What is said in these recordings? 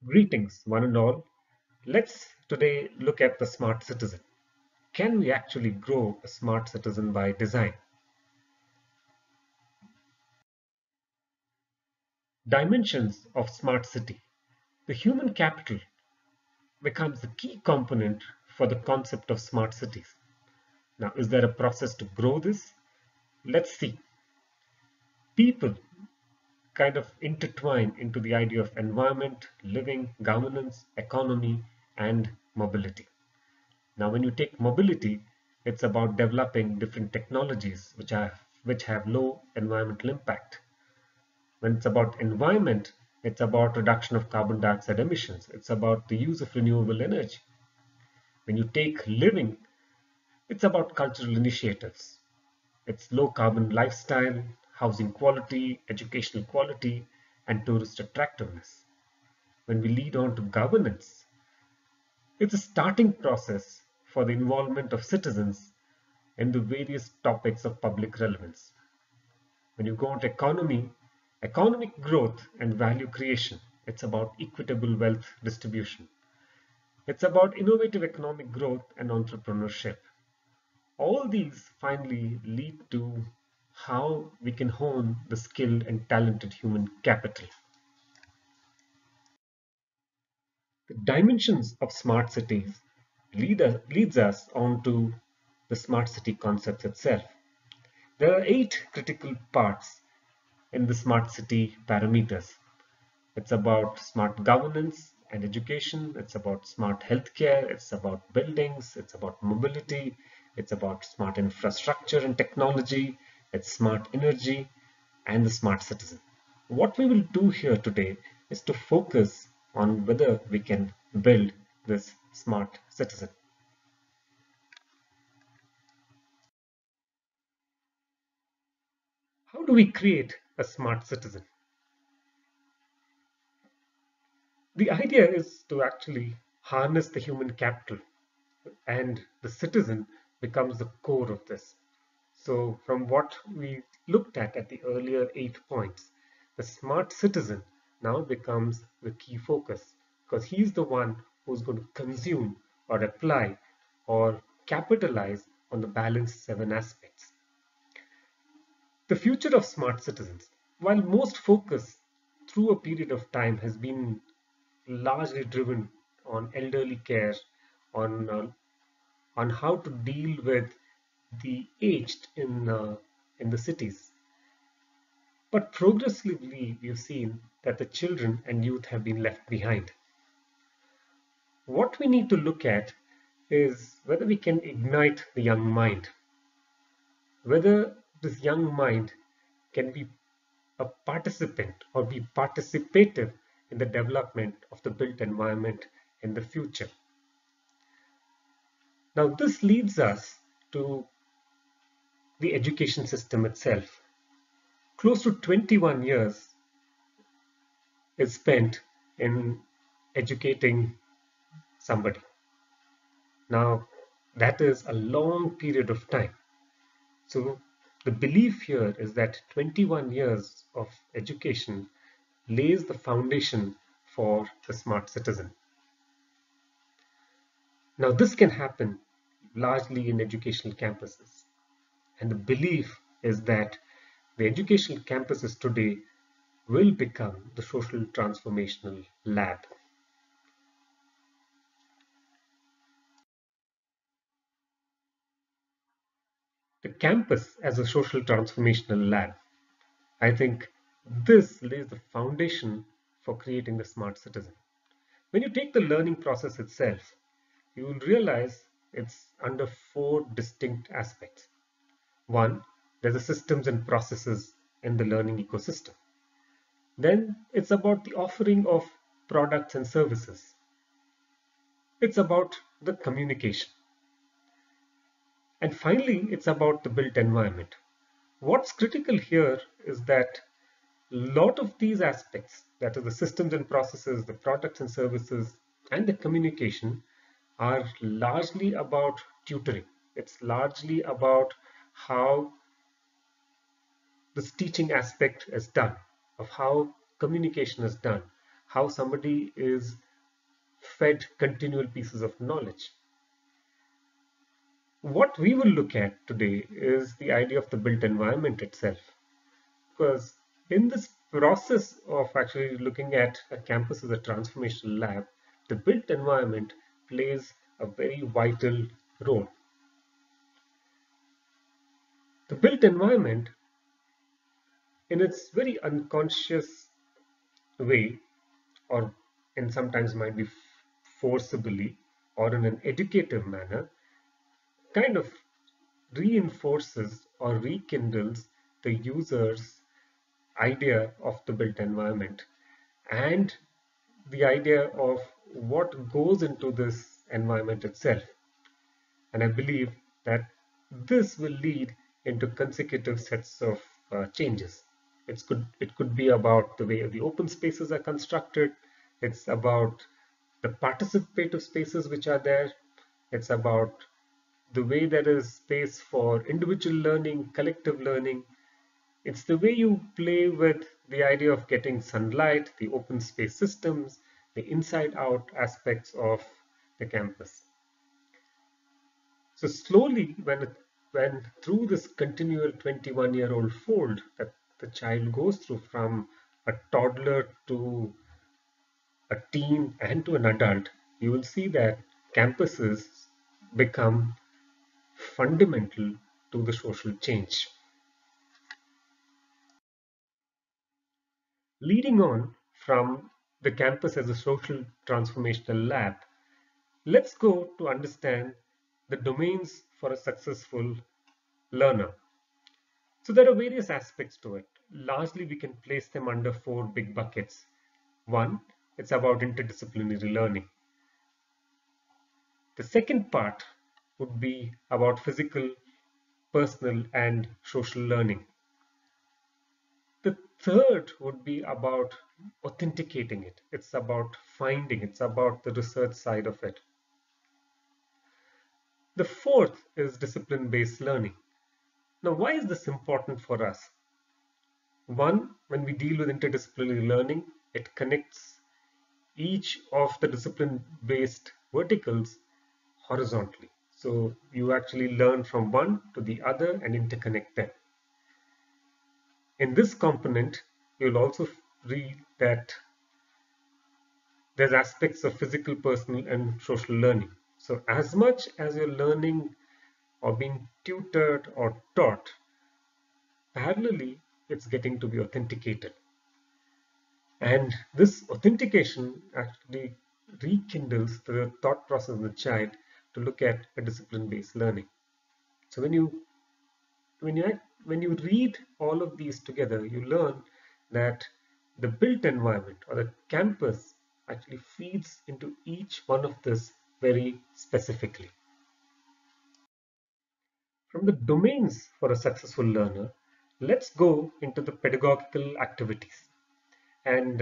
Greetings, one and all. Let's today look at the smart citizen. Can we actually grow a smart citizen by design? Dimensions of smart city. The human capital becomes the key component for the concept of smart cities. Now, is there a process to grow this? Let's see. People kind of intertwine into the idea of environment, living, governance, economy, and mobility. Now, when you take mobility, it's about developing different technologies which have low environmental impact. When it's about environment, it's about reduction of carbon dioxide emissions. It's about the use of renewable energy. When you take living, it's about cultural initiatives. It's low carbon lifestyle, housing quality, educational quality, and tourist attractiveness. When we lead on to governance, it's a starting process for the involvement of citizens in the various topics of public relevance. When you go into economy, economic growth and value creation, it's about equitable wealth distribution. It's about innovative economic growth and entrepreneurship. All these finally lead to how we can hone the skilled and talented human capital. The dimensions of smart cities leads us on to the smart city concept itself. There are 8 critical parts in the smart city parameters. It's about smart governance and education, it's about smart healthcare, it's about buildings, it's about mobility, it's about smart infrastructure and technology, it's smart energy, and the smart citizen. What we will do here today is to focus on whether we can build this smart citizen. How do we create a smart citizen? The idea is to actually harness the human capital, and the citizen becomes the core of this. So from what we looked at the earlier 8 points, the smart citizen now becomes the key focus because he's the one who's going to consume or apply or capitalize on the balanced 7 aspects. The future of smart citizens. While most focus through a period of time has been largely driven on elderly care, on on how to deal with the aged in the cities. But progressively, we've seen that the children and youth have been left behind. What we need to look at is whether we can ignite the young mind, whether this young mind can be a participant or be participative in the development of the built environment in the future. Now, this leads us to the education system itself. Close to 21 years is spent in educating somebody. Now, that is a long period of time. So, the belief here is that 21 years of education lays the foundation for the smart citizen. Now, this can happen largely in educational campuses. And the belief is that the educational campuses today will become the social transformational lab. The campus as a social transformational lab, I think this lays the foundation for creating the smart citizen. When you take the learning process itself, you will realize it's under 4 distinct aspects. One, there's the systems and processes in the learning ecosystem. Then it's about the offering of products and services. It's about the communication. And finally, it's about the built environment. What's critical here is that a lot of these aspects, that is the systems and processes, the products and services, and the communication, are largely about tutoring. It's largely about how this teaching aspect is done, of how communication is done, how somebody is fed continual pieces of knowledge. What we will look at today is the idea of the built environment itself. Because in this process of actually looking at a campus as a transformational lab, the built environment plays a very vital role. The built environment, in its very unconscious way, or in sometimes might be forcibly or in an educative manner, kind of reinforces or rekindles the user's idea of the built environment and the idea of what goes into this environment itself. And I believe that this will lead into consecutive sets of changes. It could be about the way the open spaces are constructed. It's about the participative spaces which are there. It's about the way there is space for individual learning, collective learning. It's the way you play with the idea of getting sunlight, the open space systems, the inside out aspects of the campus. So slowly, when through this continual 21-year-old fold that the child goes through from a toddler to a teen and to an adult, you will see that campuses become fundamental to the social change. Leading on from the campus as a social transformational lab, let's go to understand the domains for a successful learner. So there are various aspects to it. Largely, we can place them under four big buckets. One, it's about interdisciplinary learning. The second part would be about physical, personal, and social learning. The third would be about authenticating it. It's about finding, it's about the research side of it. The fourth is discipline-based learning. Now, why is this important for us? One, when we deal with interdisciplinary learning, it connects each of the discipline-based verticals horizontally. So you actually learn from one to the other and interconnect them. In this component, you'll also read that there's aspects of physical, personal, and social learning. So as much as you're learning or being tutored or taught, parallelly, it's getting to be authenticated. And this authentication actually rekindles the thought process of the child to look at a discipline-based learning. So when you read all of these together, you learn that the built environment or the campus actually feeds into each one of this very specifically. From the domains for a successful learner, let's go into the pedagogical activities and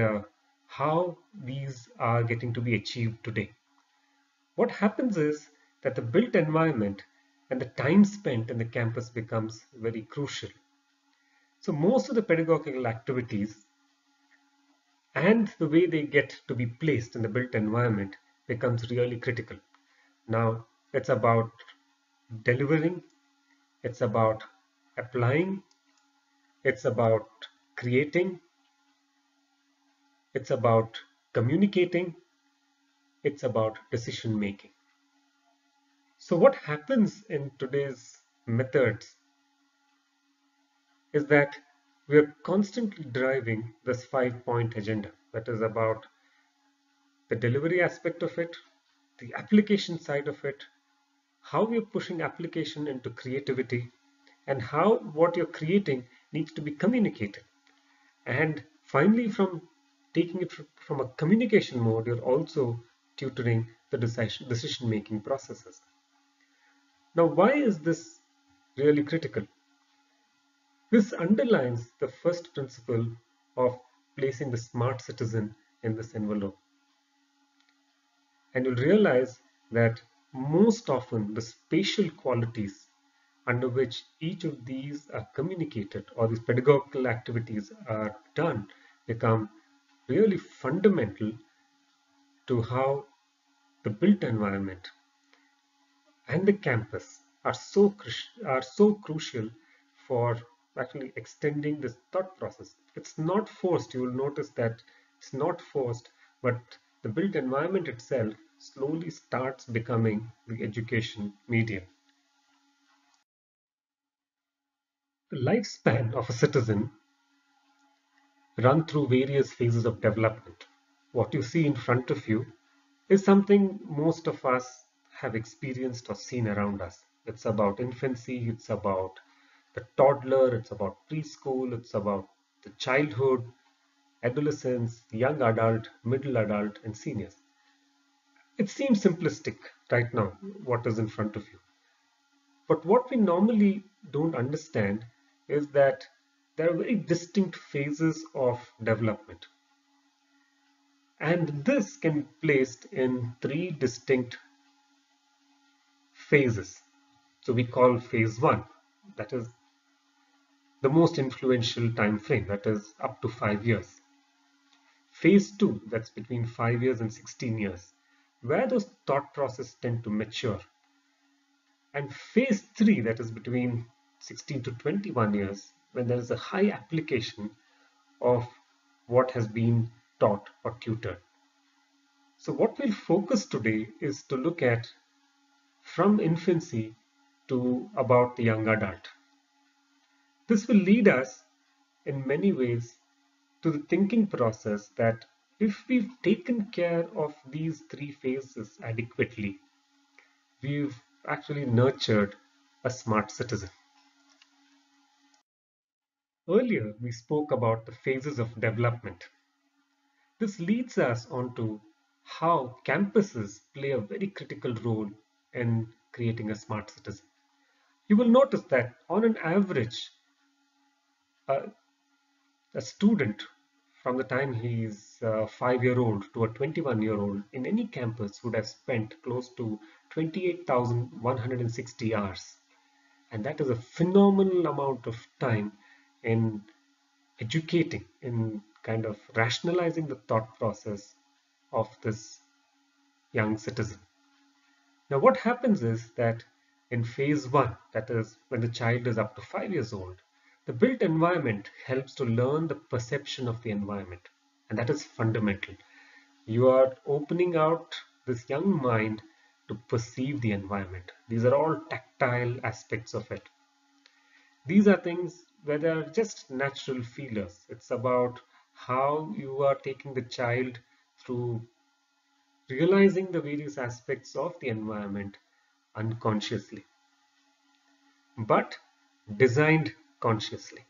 how these are getting to be achieved today. What happens is that the built environment and the time spent in the campus becomes very crucial. So most of the pedagogical activities and the way they get to be placed in the built environment becomes really critical. Now, it's about delivering, it's about applying, it's about creating, it's about communicating, it's about decision making. So what happens in today's methods is that we are constantly driving this 5-point agenda that is about the delivery aspect of it, the application side of it, how we are pushing application into creativity, and how what you're creating needs to be communicated. And finally, from taking it from a communication mode, you're also tutoring the decision-making processes. Now, why is this really critical? This underlines the first principle of placing the smart citizen in this envelope. And you'll realize that most often the spatial qualities under which each of these are communicated or these pedagogical activities are done become really fundamental to how the built environment and the campus are so crucial for actually extending this thought process. It's not forced. You will notice that it's not forced, but the built environment itself slowly starts becoming the education medium. The lifespan of a citizen run through various phases of development. What you see in front of you is something most of us have experienced or seen around us. It's about infancy, it's about the toddler, it's about preschool, it's about the childhood, adolescence, young adult, middle adult, and seniors. It seems simplistic right now, what is in front of you. But what we normally don't understand is that there are very distinct phases of development. And this can be placed in three distinct phases. So we call phase one, that is the most influential time frame, that is up to 5 years. Phase two, that's between 5 years and 16 years, where those thought processes tend to mature. And phase three, that is between 16 to 21 years, when there is a high application of what has been taught or tutored. So what we'll focus today is to look at from infancy to about the young adult. This will lead us in many ways to the thinking process that if we've taken care of these three phases adequately, we've actually nurtured a smart citizen. Earlier, we spoke about the phases of development. This leads us on to how campuses play a very critical role in creating a smart citizen. You will notice that on an average, a, a student from the time he's 5 year old to a 21-year-old in any campus would have spent close to 28,160 hours. And that is a phenomenal amount of time in educating, in kind of rationalizing the thought process of this young citizen. Now, what happens is that in phase one, that is when the child is up to 5 years old, the built environment helps to learn the perception of the environment, and that is fundamental. You are opening out this young mind to perceive the environment. These are all tactile aspects of it. These are things where they are just natural feelers. It's about how you are taking the child through realizing the various aspects of the environment unconsciously, but designed consciously.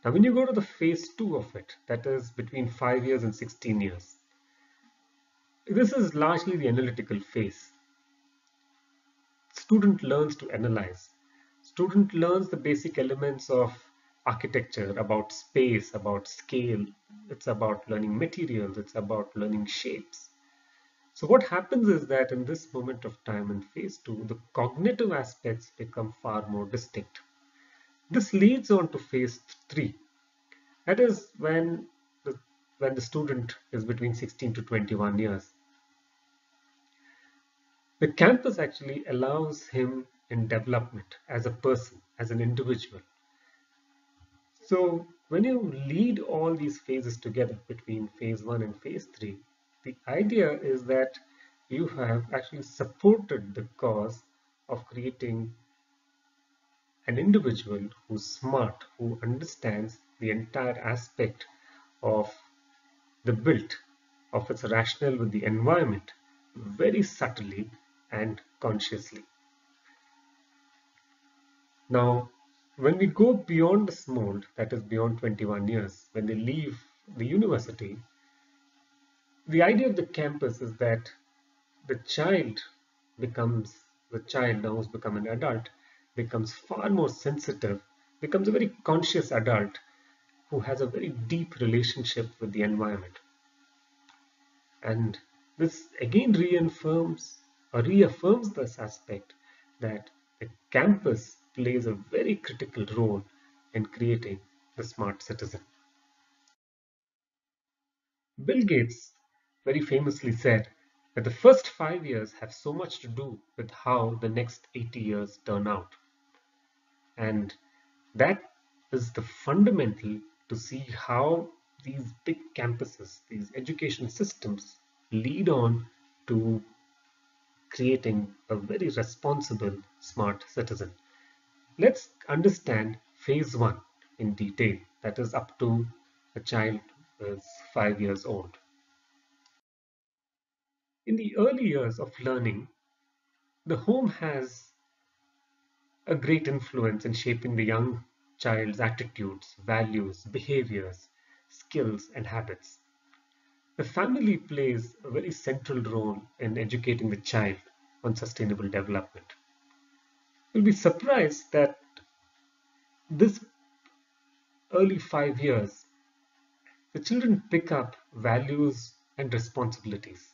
Now, when you go to the phase two of it, that is between 5 years and 16 years, this is largely the analytical phase. Student learns to analyze. Student learns the basic elements of architecture, about space, about scale. It's about learning materials. It's about learning shapes. So what happens is that in this moment of time in phase two, the cognitive aspects become far more distinct. This leads on to phase three. That is when the student is between 16 to 21 years. The campus actually allows him in development as a person, as an individual. So when you lead all these phases together between phase one and phase three, the idea is that you have actually supported the cause of creating an individual who's smart, who understands the entire aspect of the built, of its rationale with the environment, very subtly and consciously. Now, when we go beyond this mold, that is beyond 21 years, when they leave the university, the idea of the campus is that the child the child now who's become an adult, becomes far more sensitive, becomes a very conscious adult who has a very deep relationship with the environment. And this again reaffirms this aspect that the campus plays a very critical role in creating the smart citizen. Bill Gates very famously said that the first 5 years have so much to do with how the next 80 years turn out. And that is the fundamental to see how these big campuses, these education systems lead on to creating a very responsible, smart citizen. Let's understand phase one in detail, that is up to a child is 5 years old. In the early years of learning, the home has a great influence in shaping the young child's attitudes, values, behaviors, skills, and habits. The family plays a very central role in educating the child on sustainable development. You'll be surprised that this early 5 years, the children pick up values and responsibilities.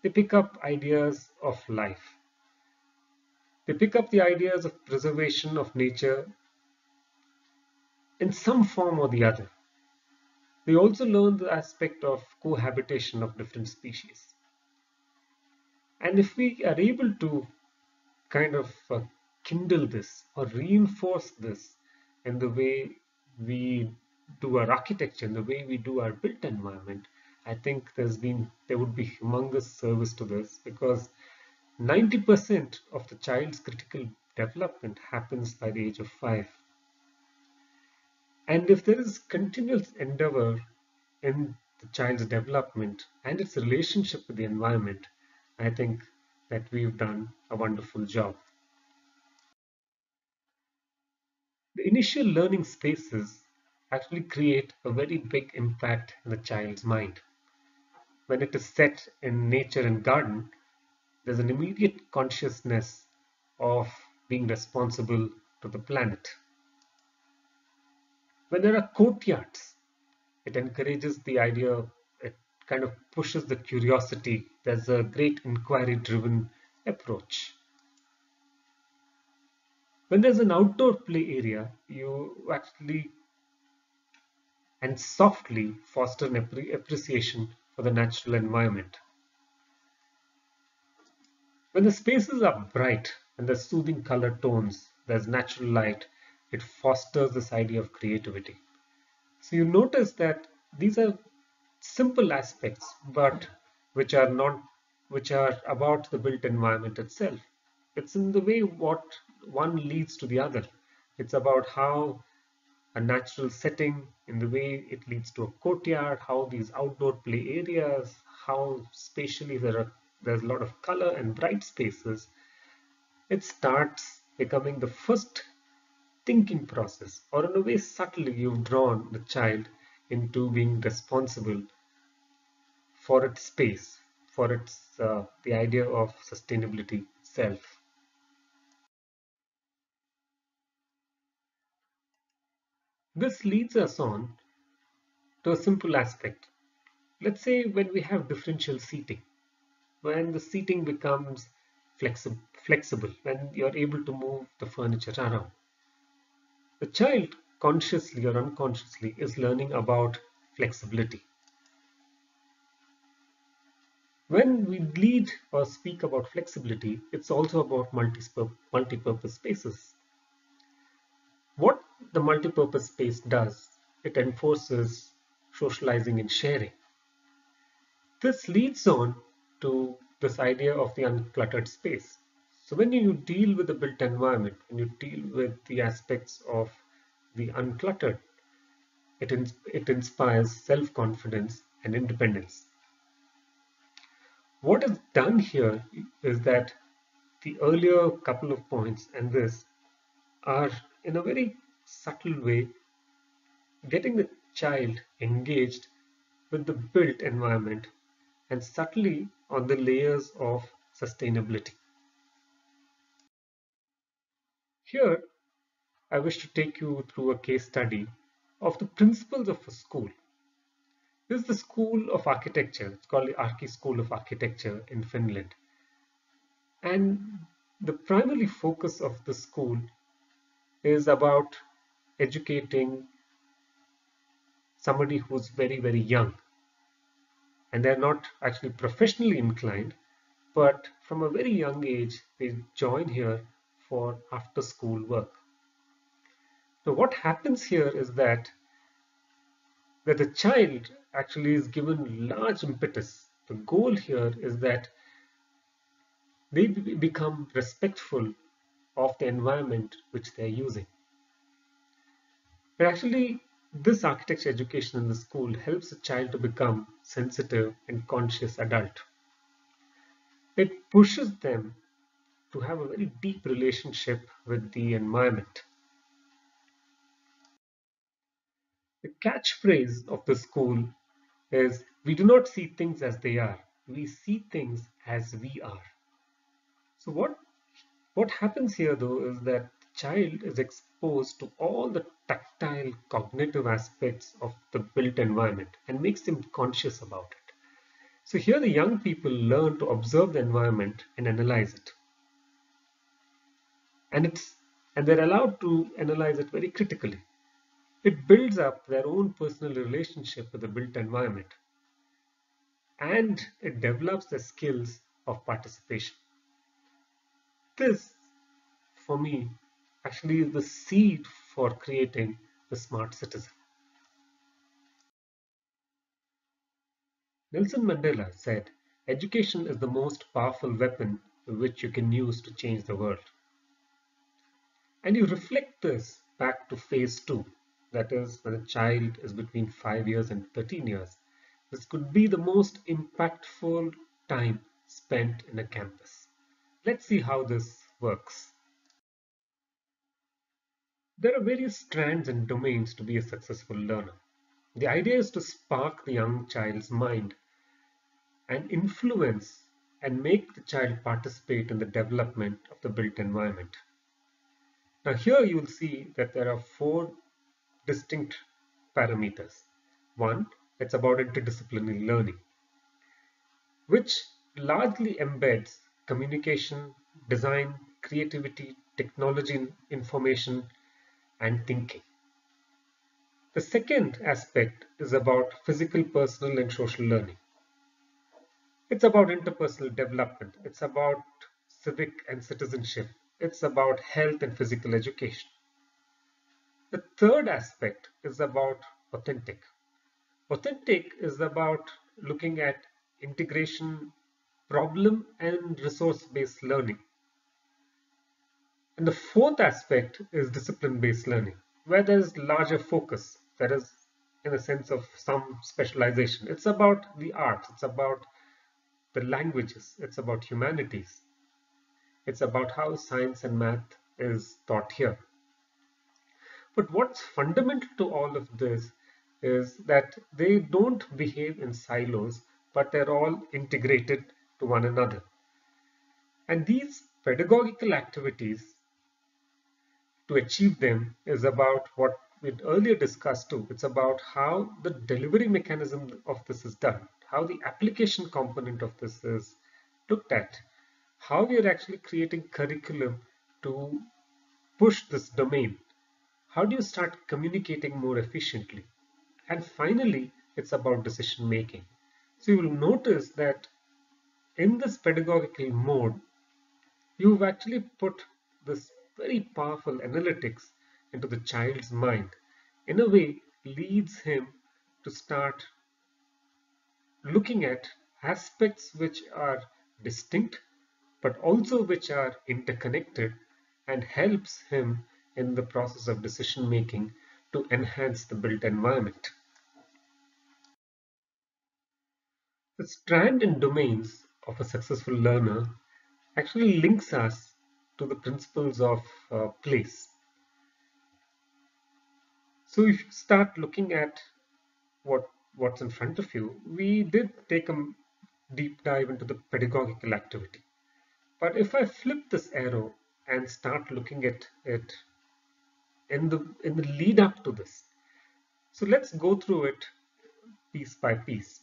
They pick up ideas of life. They pick up the ideas of preservation of nature in some form or the other. They also learn the aspect of cohabitation of different species. And if we are able to kind of kindle this or reinforce this in the way we do our architecture, in the way we do our built environment, I think there would be humongous service to this, because 90% of the child's critical development happens by the age of 5. And if there is continuous endeavor in the child's development and its relationship with the environment, I think that we've done a wonderful job. The initial learning spaces actually create a very big impact in the child's mind. When it is set in nature and garden, there's an immediate consciousness of being responsible to the planet. When there are courtyards, it encourages the idea, it kind of pushes the curiosity. There's a great inquiry-driven approach. When there's an outdoor play area, you actually and softly foster an appreciation for the natural environment. When the spaces are bright and there's soothing color tones, there's natural light, it fosters this idea of creativity. So you notice that these are simple aspects, but which are not, which are about the built environment itself. It's in the way what one leads to the other. It's about how a natural setting, in the way it leads to a courtyard, how these outdoor play areas, how spatially there's a lot of color and bright spaces. It starts becoming the first thinking process, or in a way subtly you've drawn the child into being responsible for its space, for its the idea of sustainability itself. This leads us on to a simple aspect. Let's say when we have differential seating, when the seating becomes flexible, when you're able to move the furniture around, the child consciously or unconsciously is learning about flexibility. When we lead or speak about flexibility, it's also about multi-purpose spaces. What the multi-purpose space does, it enforces socializing and sharing. This leads on to this idea of the uncluttered space. So when you deal with the built environment, when you deal with the aspects of the uncluttered, it inspires self-confidence and independence. What is done here is that the earlier couple of points and this are in a very subtle way getting the child engaged with the built environment and subtly on the layers of sustainability. Here, I wish to take you through a case study of the principles of a school. This is the School of Architecture. It's called the Arkki School of Architecture in Finland. And the primary focus of the school is about educating somebody who's very, very young. and they're not actually professionally inclined, but from a very young age, they join here for after school work. Now, what happens here is that the child actually is given large impetus. The goal here is that they become respectful of the environment which they're using. And actually, this architecture education in the school helps a child to become sensitive and conscious adult. It pushes them to have a very deep relationship with the environment. The catchphrase of the school is, we do not see things as they are, we see things as we are. So what happens here though is that the child is exposed to all the tactile cognitive aspects of the built environment and makes them conscious about it. So here the young people learn to observe the environment and analyze it. And they're allowed to analyze it very critically. It builds up their own personal relationship with the built environment, and it develops the skills of participation. This, for me, actually is the seed for creating the smart citizen. Nelson Mandela said, education is the most powerful weapon which you can use to change the world. And you reflect this back to phase 2, that is, when a child is between 5 years and 13 years. This could be the most impactful time spent in a campus. Let's see how this works. There are various strands and domains to be a successful learner. The idea is to spark the young child's mind and influence and make the child participate in the development of the built environment. Now here you will see that there are 4 distinct parameters. One, it's about interdisciplinary learning, which largely embeds communication, design, creativity, technology, information, and thinking. The second aspect is about physical, personal, and social learning. It's about interpersonal development. It's about civic and citizenship. It's about health and physical education. The third aspect is about authentic. Authentic is about looking at integration, problem, and resource-based learning. And the fourth aspect is discipline-based learning, where there is larger focus, that is, in a sense of some specialization. It's about the arts, it's about the languages, it's about humanities. It's about how science and math is taught here. But what's fundamental to all of this is that they don't behave in silos, but they're all integrated to one another. And these pedagogical activities, to achieve them, is about what we'd earlier discussed too. It's about how the delivery mechanism of this is done, how the application component of this is looked at, how we are actually creating curriculum to push this domain. How do you start communicating more efficiently? And finally, it's about decision making. So you will notice that in this pedagogical mode, you've actually put this very powerful analytics into the child's mind. In a way, leads him to start looking at aspects which are distinct, but also which are interconnected, and helps him in the process of decision making to enhance the built environment. The strand and domains of a successful learner actually links us to the principles of place. So if you start looking at what's in front of you, we did take a deep dive into the pedagogical activity. But if I flip this arrow and start looking at it in the lead up to this, so let's go through it piece by piece.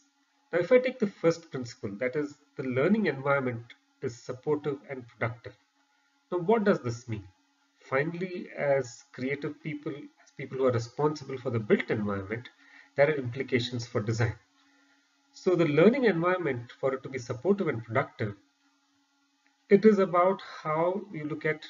Now, if I take the first principle, that is, the learning environment is supportive and productive. Now, what does this mean? Finally, as creative people, as people who are responsible for the built environment, there are implications for design. So the learning environment, for it to be supportive and productive, it is about how you look at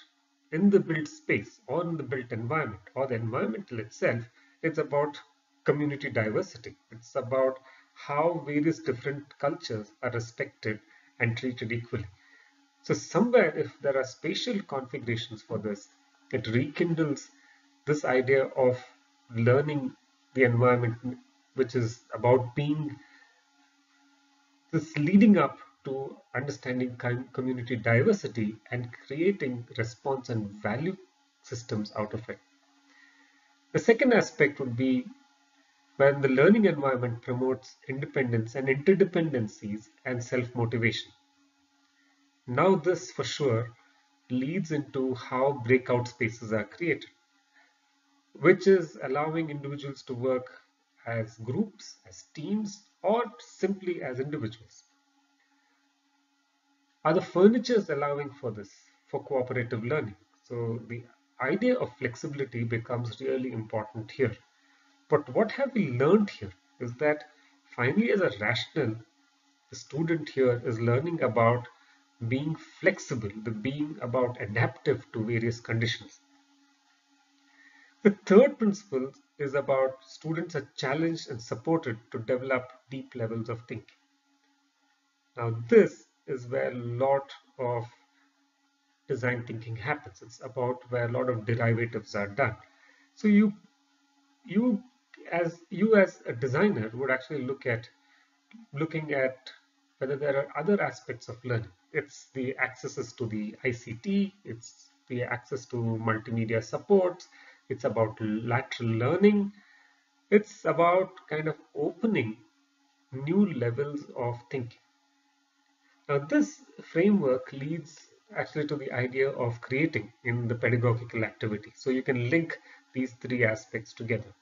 in the built space or in the built environment or the environmental itself. It's about community diversity. It's about how various different cultures are respected and treated equally. So somewhere, if there are spatial configurations for this, it rekindles this idea of learning the environment, which is about being this leading up to understanding community diversity and creating response and value systems out of it. The second aspect would be when the learning environment promotes independence and interdependencies and self-motivation. Now this for sure leads into how breakout spaces are created, which is allowing individuals to work as groups, as teams, or simply as individuals. Are the furnitures allowing for this, for cooperative learning? So the idea of flexibility becomes really important here. But what have we learned here is that finally as a rational, the student here is learning about being flexible, the being about adaptive to various conditions. The third principle is about students are challenged and supported to develop deep levels of thinking. Now this is where a lot of design thinking happens. It's about where a lot of derivatives are done. So you as a designer would actually looking at whether there are other aspects of learning. It's the accesses to the ICT, it's the access to multimedia supports, it's about lateral learning, it's about kind of opening new levels of thinking. Now, this framework leads actually to the idea of creating in the pedagogical activity. So you can link these three aspects together.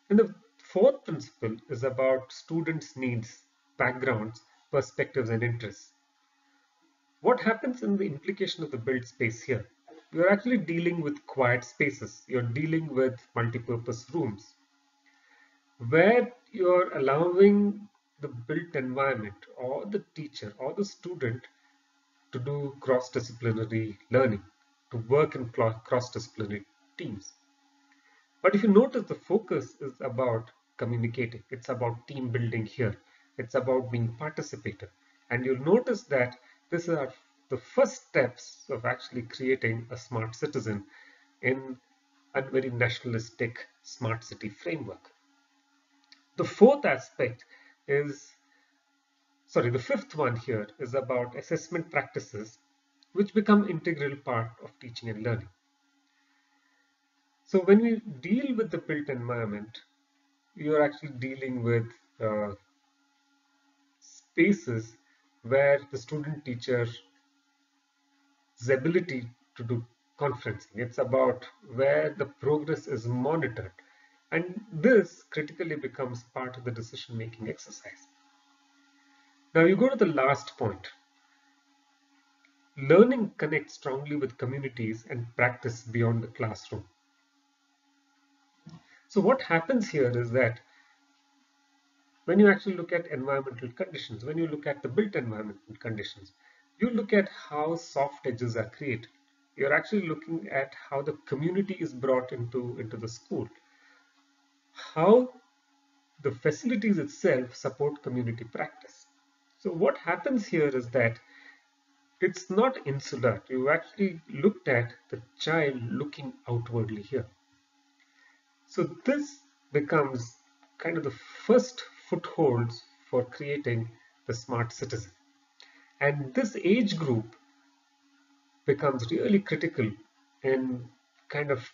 And the fourth principle is about students' needs, backgrounds, perspectives, and interests. What happens in the implication of the built space here? You're actually dealing with quiet spaces. You're dealing with multipurpose rooms where you're allowing the built environment or the teacher or the student to do cross-disciplinary learning, to work in cross-disciplinary teams. But if you notice, the focus is about communicating. It's about team building here. It's about being participative. And you'll notice that this is the first steps of actually creating a smart citizen in a very nationalistic smart city framework. The fourth aspect is, the fifth one here is about assessment practices which become integral part of teaching and learning. So when we deal with the built environment, you're actually dealing with spaces where the student teacher's ability to do conferencing. It's about where the progress is monitored. And this critically becomes part of the decision-making exercise. Now you go to the last point. Learning connects strongly with communities and practice beyond the classroom. So what happens here is that when you actually look at environmental conditions, when you look at the built environmental conditions, you look at how soft edges are created. You're actually looking at how the community is brought into the school, how the facilities itself support community practice. So what happens here is that it's not insular. You actually looked at the child looking outwardly here. So this becomes kind of the first footholds for creating the smart citizen. And this age group becomes really critical in kind of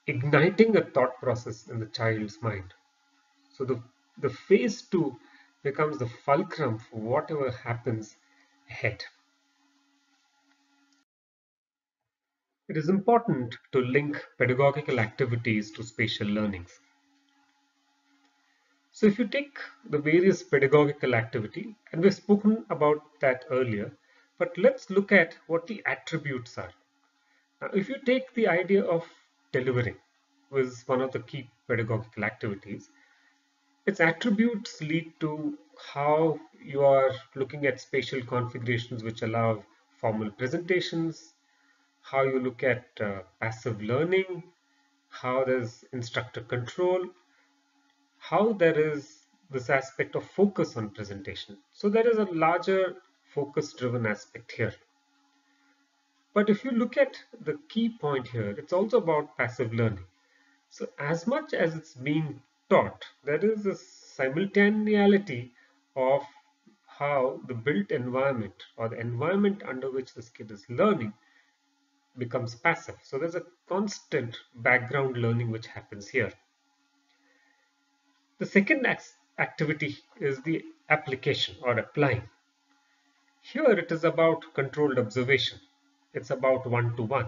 igniting a thought process in the child's mind. So the phase two becomes the fulcrum for whatever happens ahead. It is important to link pedagogical activities to spatial learnings. So if you take the various pedagogical activity, and we've spoken about that earlier, but let's look at what the attributes are. Now, if you take the idea of delivering, was one of the key pedagogical activities, Its attributes lead to how you are looking at spatial configurations which allow formal presentations, how you look at passive learning, how there's instructor control, how there is this aspect of focus on presentation. So there is a larger focus-driven aspect here. But if you look at the key point here, it's also about passive learning. So as much as it's being taught, there is a simultaneity of how the built environment or the environment under which this kid is learning becomes passive. So there's a constant background learning which happens here. The second activity is the application or applying. Here it is about controlled observation. It's about one-to-one.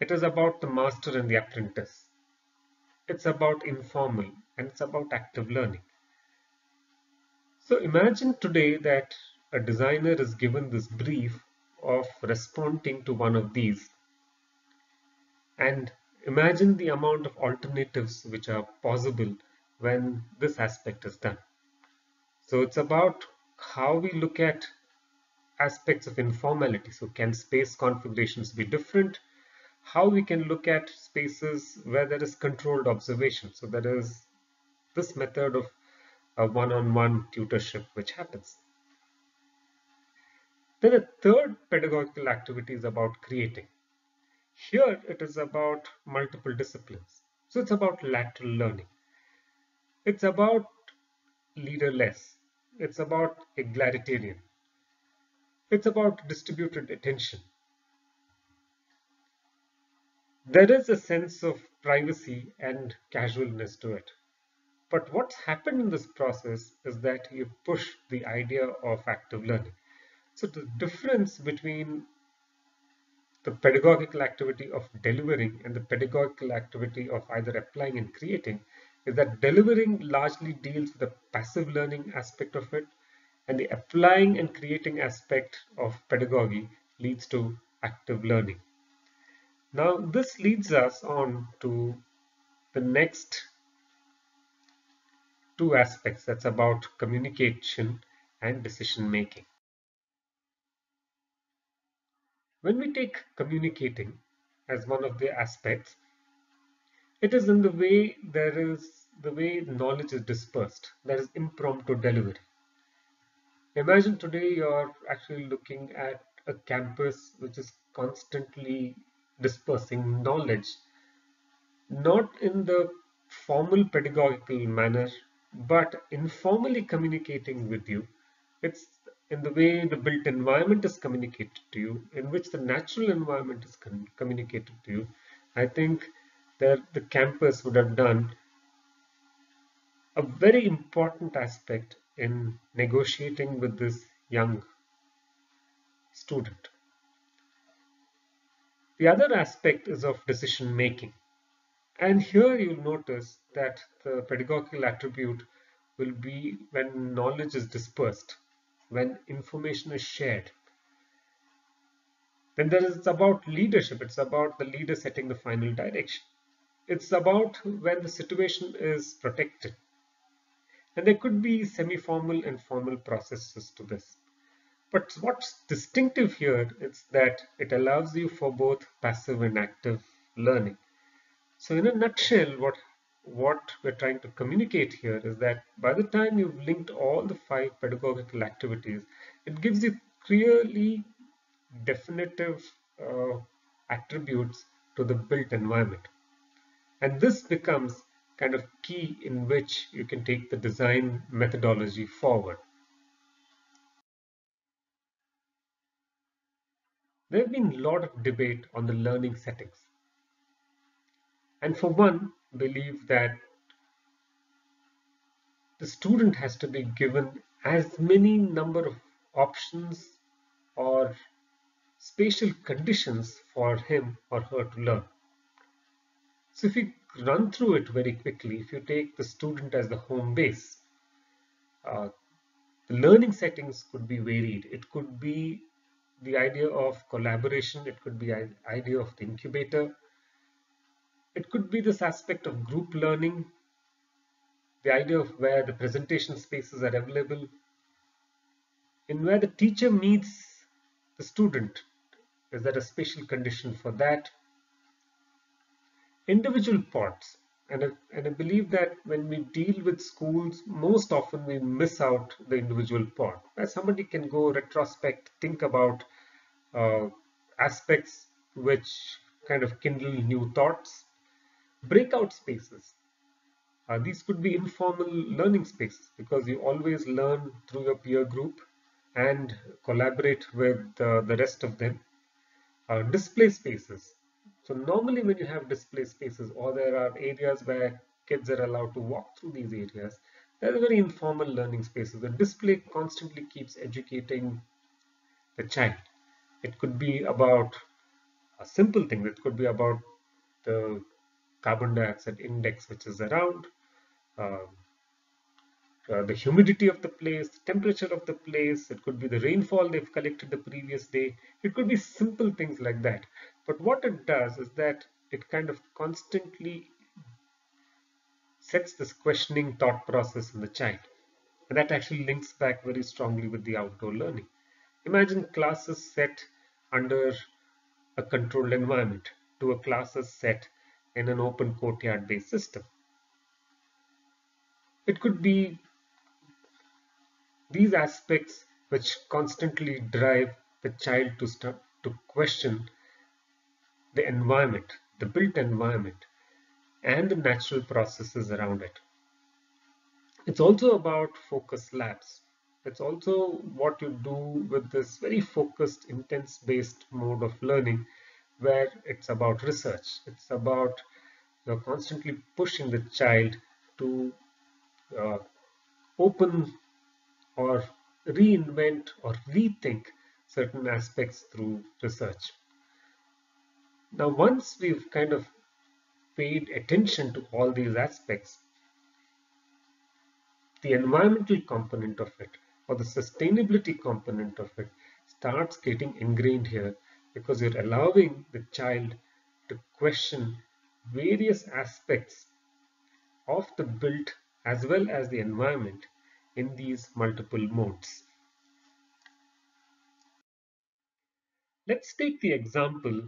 It is about the master and the apprentice. It's about informal and it's about active learning. So imagine today that a designer is given this brief of responding to one of these, and imagine the amount of alternatives which are possible when this aspect is done. So it's about how we look at aspects of informality. So can space configurations be different? How we can look at spaces where there is controlled observation. So there is this method of a one-on-one tutorship which happens. Then a third pedagogical activity is about creating. Here it is about multiple disciplines. So it's about lateral learning. It's about leaderless. It's about egalitarian. It's about distributed attention. There is a sense of privacy and casualness to it. But what's happened in this process is that you push the idea of active learning. So the difference between the pedagogical activity of delivering and the pedagogical activity of either applying and creating is that delivering largely deals with the passive learning aspect of it, and the applying and creating aspect of pedagogy leads to active learning. Now, this leads us on to the next two aspects, that's about communication and decision making. When we take communicating as one of the aspects, it is in the way the way knowledge is dispersed. There is impromptu delivery. Imagine today you're actually looking at a campus which is constantly dispersing knowledge, not in the formal pedagogical manner, but informally communicating with you. It's in the way the built environment is communicated to you, in which the natural environment is communicated to you. I think that the campus would have done a very important aspect in negotiating with this young student. The other aspect is of decision making. And here you'll notice that the pedagogical attribute will be when knowledge is dispersed, when information is shared. Then it's about leadership. It's about the leader setting the final direction. It's about when the situation is protected. And there could be semi-formal and formal processes to this. But what's distinctive here is that it allows you for both passive and active learning. So in a nutshell, what we're trying to communicate here is that by the time you've linked all the 5 pedagogical activities, it gives you clearly definitive attributes to the built environment. And this becomes kind of key in which you can take the design methodology forward. There have been a lot of debate on the learning settings. And for one, believe that the student has to be given as many number of options or spatial conditions for him or her to learn. So if you run through it very quickly, if you take the student as the home base, the learning settings could be varied. It could be the idea of collaboration. It could be the idea of the incubator. It could be this aspect of group learning. the idea of where the presentation spaces are available, in where the teacher meets the student. Is there a special condition for that? Individual pods. And I believe that when we deal with schools, most often we miss out the individual pod, where somebody can go retrospect, think about uh, aspects which kind of kindle new thoughts. Breakout spaces. These could be informal learning spaces because you always learn through your peer group and collaborate with the rest of them. Display spaces. So normally when you have display spaces or there are areas where kids are allowed to walk through these areas, they're very informal learning spaces. The display constantly keeps educating the child. It could be about a simple thing. It could be about the carbon dioxide index which is around, uh, the humidity of the place, temperature of the place. It could be the rainfall they've collected the previous day. It could be simple things like that. But what it does is that it kind of constantly sets this questioning thought process in the child. And that actually links back very strongly with the outdoor learning. Imagine classes set under a controlled environment to a classes set in an open courtyard based system. It could be these aspects which constantly drive the child to start to question the environment, the built environment, and the natural processes around it. It's also about focus labs. It's also what you do with this very focused, intense based mode of learning where it's about research. It's about you're constantly pushing the child to uh, open or reinvent or rethink certain aspects through research. Now, once we've kind of paid attention to all these aspects, the environmental component of it or the sustainability component of it starts getting ingrained here because you're allowing the child to question various aspects of the built as well as the environment in these multiple modes. Let's take the example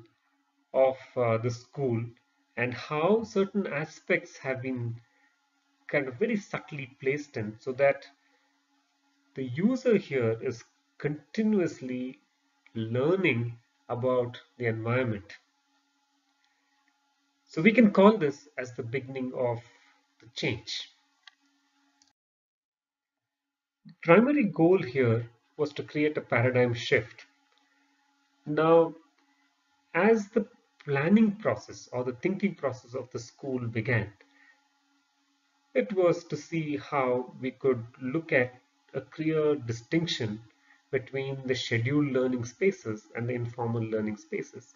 of the school and how certain aspects have been kind of very subtly placed in so that the user here is continuously learning about the environment. So we can call this as the beginning of the change. The primary goal here was to create a paradigm shift. Now, as the planning process or the thinking process of the school began, it was to see how we could look at a clear distinction between the scheduled learning spaces and the informal learning spaces.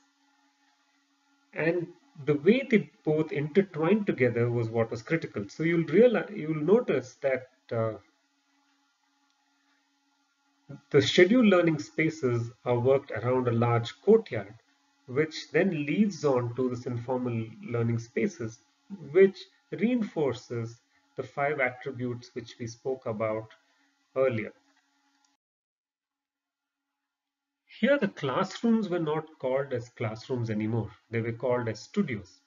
And the way they both intertwined together was what was critical. So you'll notice that the scheduled learning spaces are worked around a large courtyard, which then leads on to this informal learning spaces, which reinforces the five attributes which we spoke about earlier. Here, the classrooms were not called as classrooms anymore, they were called as studios.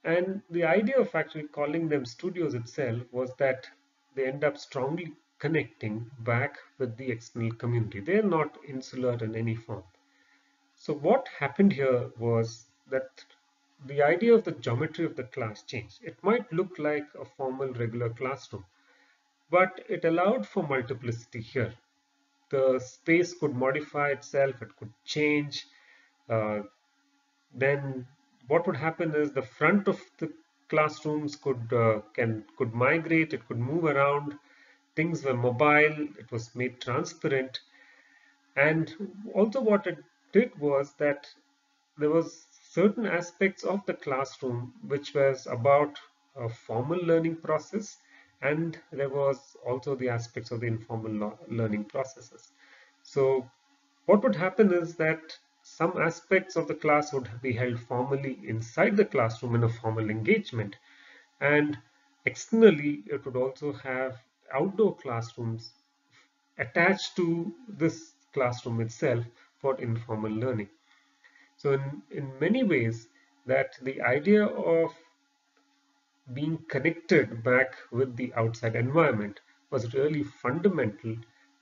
And the idea of actually calling them studios itself was that they end up strongly connecting back with the external community. They are not insular in any form. So what happened here was that the idea of the geometry of the class changed. It might look like a formal regular classroom, but it allowed for multiplicity here. The space could modify itself, it could change. Uh, then what would happen is the front of the classrooms could migrate, it could move around. Things were mobile, it was made transparent, and also what it did was that there was certain aspects of the classroom which was about a formal learning process, and there was also the aspects of the informal learning processes. So what would happen is that some aspects of the class would be held formally inside the classroom in a formal engagement, and Externally, it would also have outdoor classrooms attached to this classroom itself for informal learning. So in many ways, that the idea of being connected back with the outside environment was really fundamental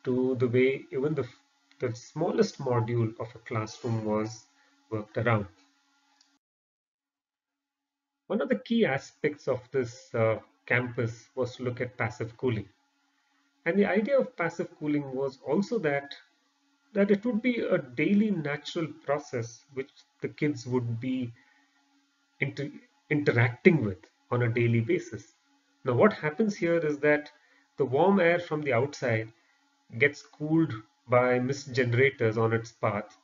to the way even the smallest module of a classroom was worked around. One of the key aspects of this campus was to look at passive cooling. And the idea of passive cooling was also that it would be a daily natural process which the kids would be inter interacting with on a daily basis. Now, what happens here is that the warm air from the outside gets cooled by mist generators on its path,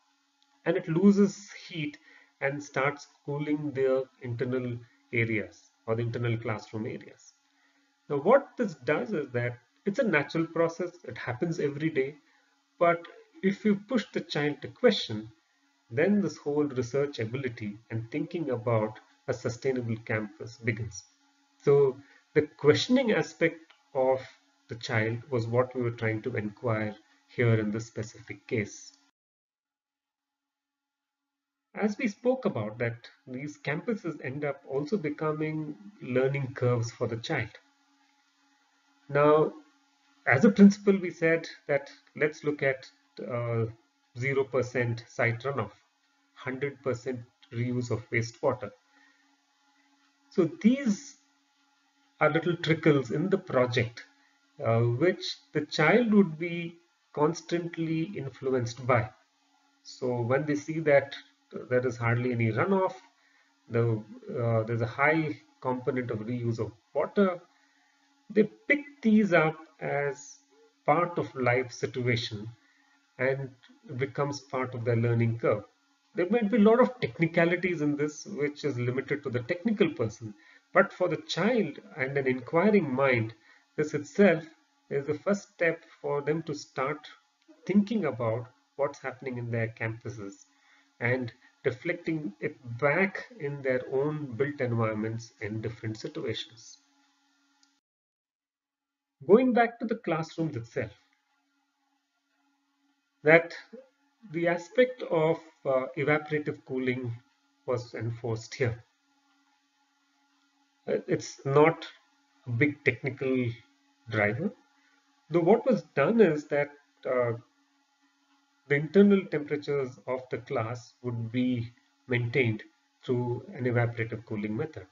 and it loses heat and starts cooling the internal areas or the internal classroom areas. Now, what this does is that it's a natural process, it happens every day, but if you push the child to question, then this whole research ability and thinking about a sustainable campus begins. So, the questioning aspect of the child was what we were trying to inquire here in this specific case. As we spoke about that, these campuses end up also becoming learning curves for the child. Now, as a principle, we said that let's look at 0% site runoff, 100% reuse of wastewater. So these are little trickles in the project which the child would be constantly influenced by. So when they see that there is hardly any runoff, there's a high component of reuse of water, they pick these up as part of life situation and becomes part of their learning curve. There might be a lot of technicalities in this which is limited to the technical person, but for the child and an inquiring mind, this itself is the first step for them to start thinking about what's happening in their campuses and reflecting it back in their own built environments in different situations. Going back to the classrooms itself, that the aspect of evaporative cooling was enforced here. It's not a big technical driver, though what was done is that uh, the internal temperatures of the class would be maintained through an evaporative cooling method.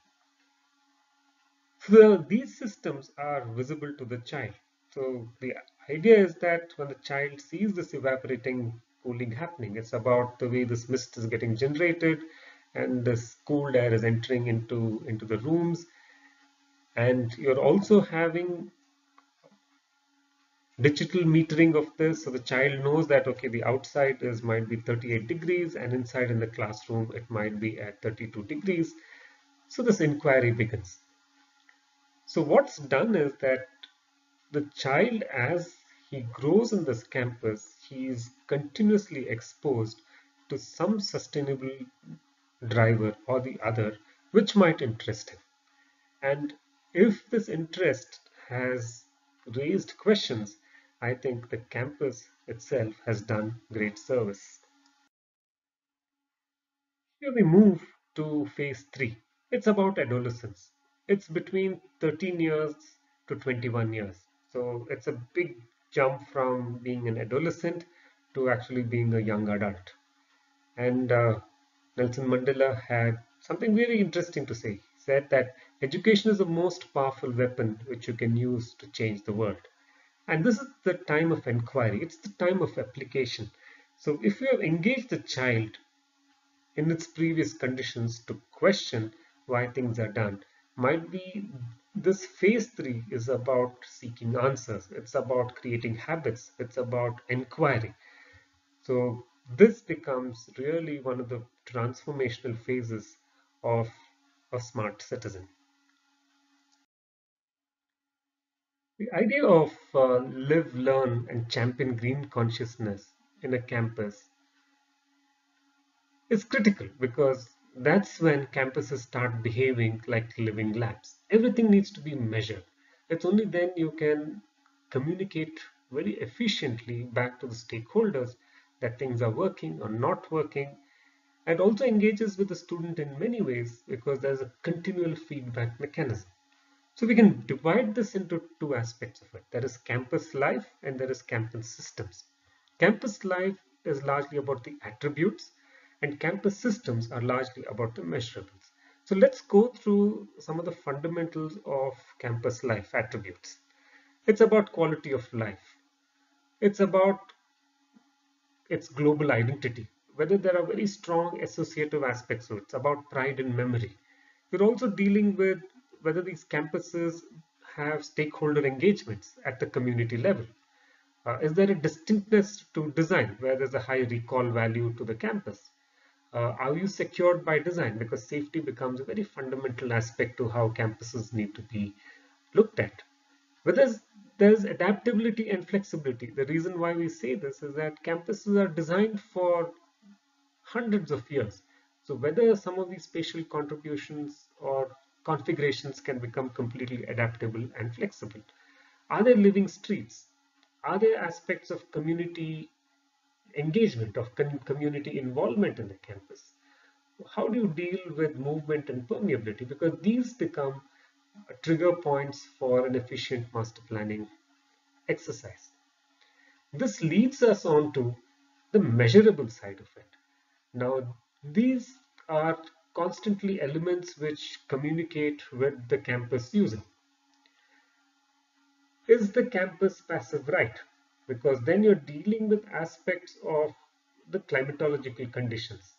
So these systems are visible to the child. So the idea is that when the child sees this evaporating cooling happening, it's about the way this mist is getting generated and this cooled air is entering into the rooms. And you're also having digital metering of this, so the child knows that okay, the outside is might be 38 degrees and inside in the classroom it might be at 32 degrees. So this inquiry begins. So what's done is that the child, as he grows in this campus, he is continuously exposed to some sustainable driver or the other which might interest him. And if this interest has raised questions, I think the campus itself has done great service. Here we move to phase 3. It's about adolescence. It's between 13 years to 21 years. So it's a big jump from being an adolescent to actually being a young adult. And Nelson Mandela had something very interesting to say. He said that education is the most powerful weapon which you can use to change the world. And this is the time of inquiry. It's the time of application. So if you have engaged the child in its previous conditions to question why things are done, might be this phase 3 is about seeking answers. It's about creating habits. It's about inquiry. So this becomes really one of the transformational phases of a smart citizen. The idea of live, learn, and champion green consciousness in a campus is critical because that's when campuses start behaving like living labs. Everything needs to be measured. It's only then you can communicate very efficiently back to the stakeholders that things are working or not working, and also engages with the student in many ways because there's a continual feedback mechanism. So we can divide this into two aspects of it. There is campus life and there is campus systems. Campus life is largely about the attributes, and campus systems are largely about the measurables. So let's go through some of the fundamentals of campus life attributes. It's about quality of life. It's about its global identity, whether there are very strong associative aspects to it. It's about pride and memory. We're also dealing with whether these campuses have stakeholder engagements at the community level. Is there a distinctness to design where there's a high recall value to the campus? Are you secured by design? Because safety becomes a very fundamental aspect to how campuses need to be looked at. Whether there's adaptability and flexibility. The reason why we say this is that campuses are designed for hundreds of years. So whether some of these spatial contributions or configurations can become completely adaptable and flexible. Are there living streets? Are there aspects of community engagement, of community involvement in the campus? How do you deal with movement and permeability? Because these become trigger points for an efficient master planning exercise. This leads us on to the measurable side of it. Now, these are constantly elements which communicate with the campus user. Is the campus passive? Right? Because then you're dealing with aspects of the climatological conditions.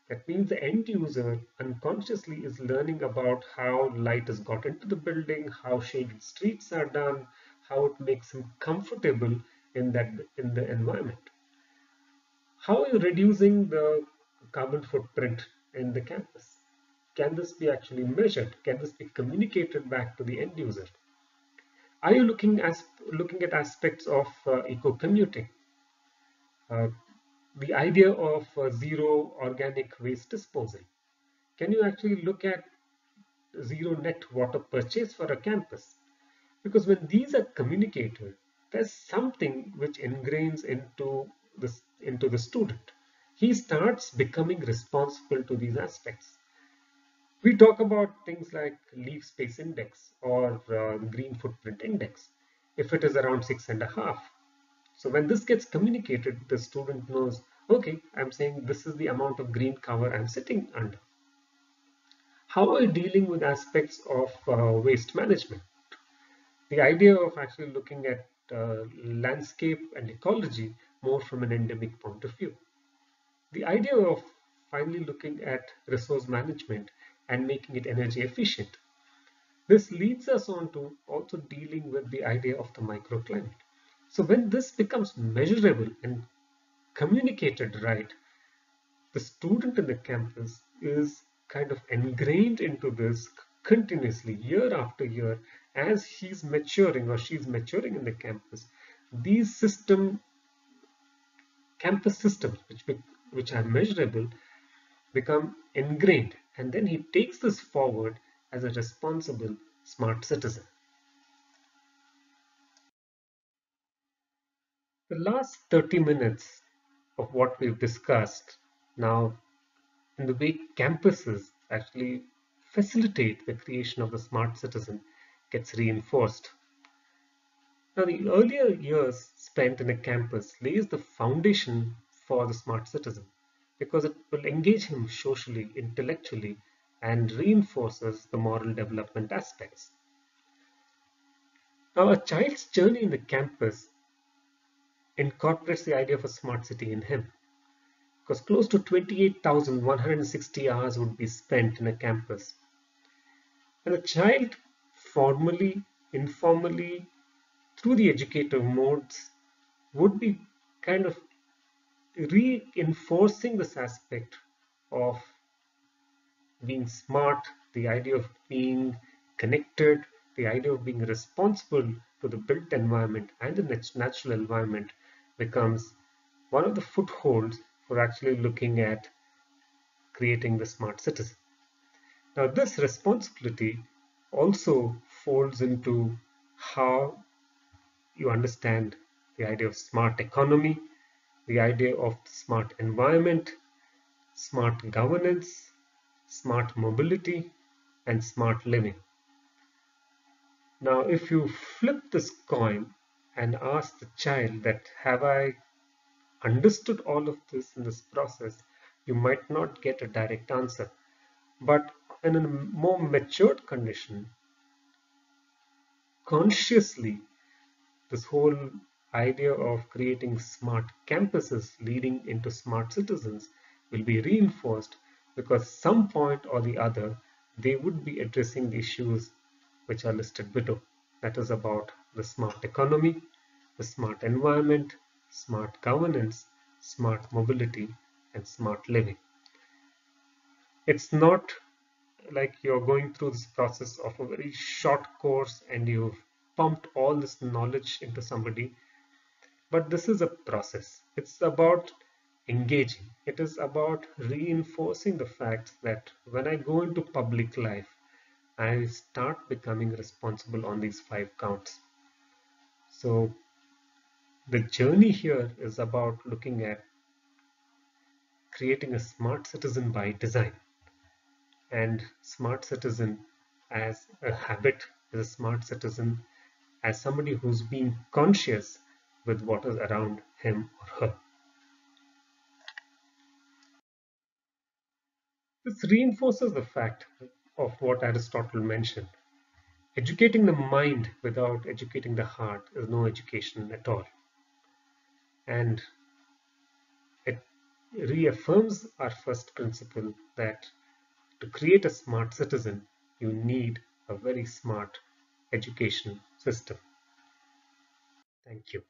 That means the end user unconsciously is learning about how light has got into the building, how shaded streets are done, how it makes him comfortable in the environment. How are you reducing the carbon footprint in the campus? Can this be actually measured? Can this be communicated back to the end user? Are you looking at aspects of eco-commuting? Uh, the idea of zero organic waste disposal. Can you actually look at zero net water purchase for a campus? Because when these are communicated, there's something which ingrains into the student. He starts becoming responsible to these aspects. We talk about things like leaf space index or the green footprint index. If it is around 6.5, so when this gets communicated, the student knows, okay, I'm saying this is the amount of green cover I'm sitting under. How are you dealing with aspects of waste management? The idea of actually looking at landscape and ecology more from an endemic point of view. The idea of finally looking at resource management and making it energy efficient. This leads us on to also dealing with the idea of the microclimate. So when this becomes measurable and communicated right, the student in the campus is kind of ingrained into this continuously year after year as he's maturing or she's maturing in the campus. These campus systems which are measurable become ingrained, and then he takes this forward as a responsible smart citizen. The last 30 minutes of what we've discussed now in the way campuses actually facilitate the creation of the smart citizen gets reinforced. Now, the earlier years spent in a campus lays the foundation for the smart citizen because it will engage him socially, intellectually, and reinforces the moral development aspects. Now, a child's journey in the campus incorporates the idea of a smart city in him because close to 28,160 hours would be spent in a campus. And a child formally, informally, through the educative modes would be kind of reinforcing this aspect of being smart, the idea of being connected, the idea of being responsible to the built environment and the natural environment becomes one of the footholds for actually looking at creating the smart citizen. Now, this responsibility also folds into how you understand the idea of smart economy, the idea of smart environment, smart governance, smart mobility, and smart living. Now, if you flip this coin and ask the child that have I understood all of this in this process, you might not get a direct answer. But in a more matured condition, consciously, this whole idea of creating smart campuses leading into smart citizens will be reinforced because some point or the other they would be addressing the issues which are listed below. That is about the smart economy, the smart environment, smart governance, smart mobility, and smart living. It's not like you're going through this process of a very short course and you've pumped all this knowledge into somebody. But this is a process. It's about engaging. It is about reinforcing the fact that when I go into public life, I start becoming responsible on these 5 counts. So the journey here is about looking at creating a smart citizen by design. And smart citizen as a habit is a smart citizen as somebody who's being conscious with what is around him or her. This reinforces the fact of what Aristotle mentioned. Educating the mind without educating the heart is no education at all. And it reaffirms our first principle that to create a smart citizen, you need a very smart education system. Thank you.